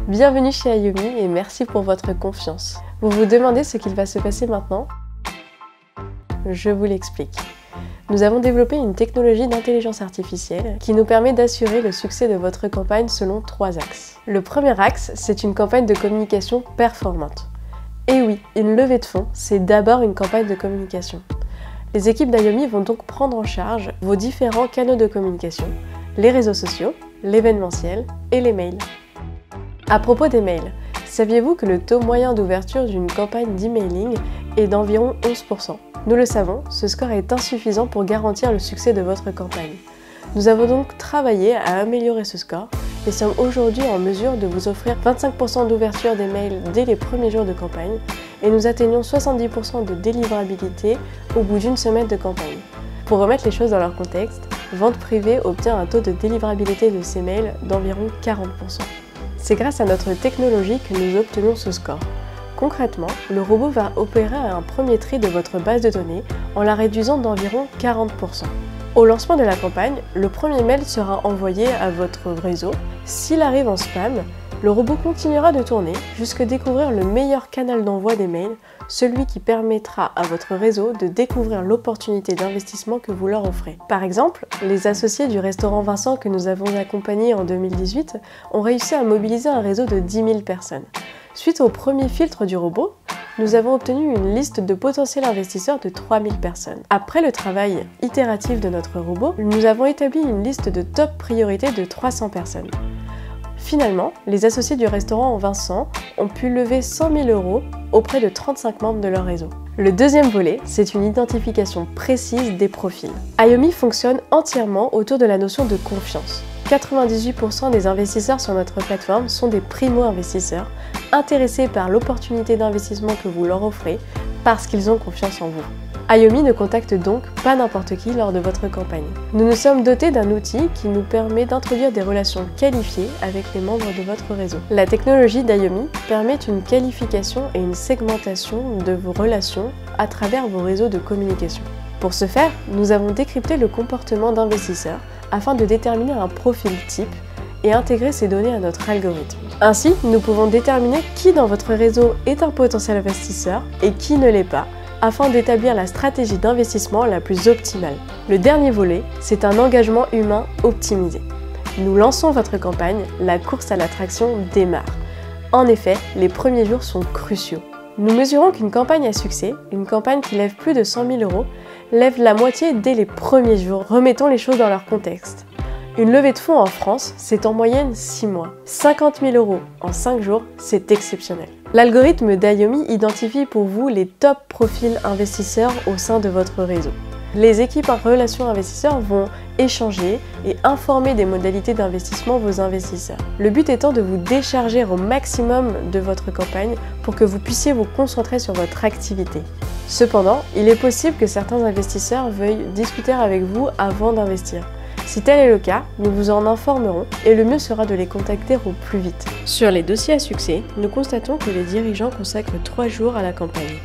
Bienvenue chez Ayomi et merci pour votre confiance. Vous vous demandez ce qu'il va se passer maintenant? Je vous l'explique. Nous avons développé une technologie d'intelligence artificielle qui nous permet d'assurer le succès de votre campagne selon 3 axes. Le premier axe, c'est une campagne de communication performante. Et oui, une levée de fonds, c'est d'abord une campagne de communication. Les équipes d'Ayomi vont donc prendre en charge vos différents canaux de communication, les réseaux sociaux, l'événementiel et les mails. À propos des mails, saviez-vous que le taux moyen d'ouverture d'une campagne d'emailing est d'environ 11%? Nous le savons, ce score est insuffisant pour garantir le succès de votre campagne. Nous avons donc travaillé à améliorer ce score et sommes aujourd'hui en mesure de vous offrir 25% d'ouverture des mails dès les premiers jours de campagne et nous atteignons 70% de délivrabilité au bout d'une semaine de campagne. Pour remettre les choses dans leur contexte, Vente Privée obtient un taux de délivrabilité de ses mails d'environ 40%. C'est grâce à notre technologie que nous obtenons ce score. Concrètement, le robot va opérer un premier tri de votre base de données en la réduisant d'environ 40%. Au lancement de la campagne, le premier mail sera envoyé à votre réseau. S'il arrive en spam, le robot continuera de tourner jusqu'à découvrir le meilleur canal d'envoi des mails, celui qui permettra à votre réseau de découvrir l'opportunité d'investissement que vous leur offrez. Par exemple, les associés du restaurant Vincent que nous avons accompagné en 2018 ont réussi à mobiliser un réseau de 10 000 personnes. Suite au premier filtre du robot, nous avons obtenu une liste de potentiels investisseurs de 3 000 personnes. Après le travail itératif de notre robot, nous avons établi une liste de top priorité de 300 personnes. Finalement, les associés du restaurant Vincent ont pu lever 100 000 € auprès de 35 membres de leur réseau. Le deuxième volet, c'est une identification précise des profils. Ayomi fonctionne entièrement autour de la notion de confiance. 98% des investisseurs sur notre plateforme sont des primo-investisseurs intéressés par l'opportunité d'investissement que vous leur offrez parce qu'ils ont confiance en vous. Ayomi ne contacte donc pas n'importe qui lors de votre campagne. Nous nous sommes dotés d'un outil qui nous permet d'introduire des relations qualifiées avec les membres de votre réseau. La technologie d'Ayomi permet une qualification et une segmentation de vos relations à travers vos réseaux de communication. Pour ce faire, nous avons décrypté le comportement d'investisseurs afin de déterminer un profil type et intégrer ces données à notre algorithme. Ainsi, nous pouvons déterminer qui dans votre réseau est un potentiel investisseur et qui ne l'est pas, afin d'établir la stratégie d'investissement la plus optimale. Le dernier volet, c'est un engagement humain optimisé. Nous lançons votre campagne, la course à l'attraction démarre. En effet, les premiers jours sont cruciaux. Nous mesurons qu'une campagne à succès, une campagne qui lève plus de 100 000 €, lève la moitié dès les premiers jours. Remettons les choses dans leur contexte. Une levée de fonds en France, c'est en moyenne 6 mois. 50 000 € en 5 jours, c'est exceptionnel. L'algorithme d'Ayomi identifie pour vous les top profils investisseurs au sein de votre réseau. Les équipes en relations investisseurs vont échanger et informer des modalités d'investissement vos investisseurs. Le but étant de vous décharger au maximum de votre campagne pour que vous puissiez vous concentrer sur votre activité. Cependant, il est possible que certains investisseurs veuillent discuter avec vous avant d'investir. Si tel est le cas, nous vous en informerons et le mieux sera de les contacter au plus vite. Sur les dossiers à succès, nous constatons que les dirigeants consacrent 3 jours à la campagne.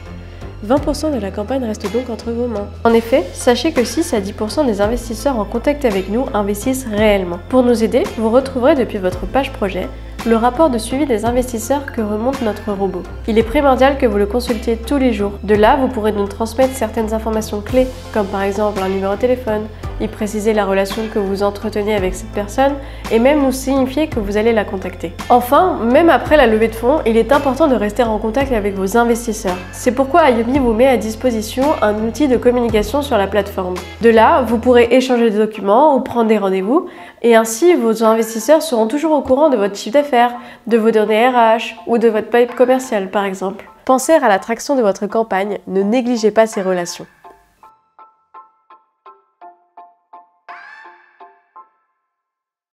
20% de la campagne reste donc entre vos mains. En effet, sachez que 6 à 10% des investisseurs en contact avec nous investissent réellement. Pour nous aider, vous retrouverez depuis votre page projet le rapport de suivi des investisseurs que remonte notre robot. Il est primordial que vous le consultiez tous les jours. De là, vous pourrez nous transmettre certaines informations clés, comme par exemple un numéro de téléphone, y préciser la relation que vous entretenez avec cette personne et même nous signifier que vous allez la contacter. Enfin, même après la levée de fonds, il est important de rester en contact avec vos investisseurs. C'est pourquoi Ayomi vous met à disposition un outil de communication sur la plateforme. De là, vous pourrez échanger des documents ou prendre des rendez-vous et ainsi vos investisseurs seront toujours au courant de votre chiffre d'affaires, de vos données RH ou de votre pipe commercial par exemple. Pensez à l'attraction de votre campagne, ne négligez pas ces relations.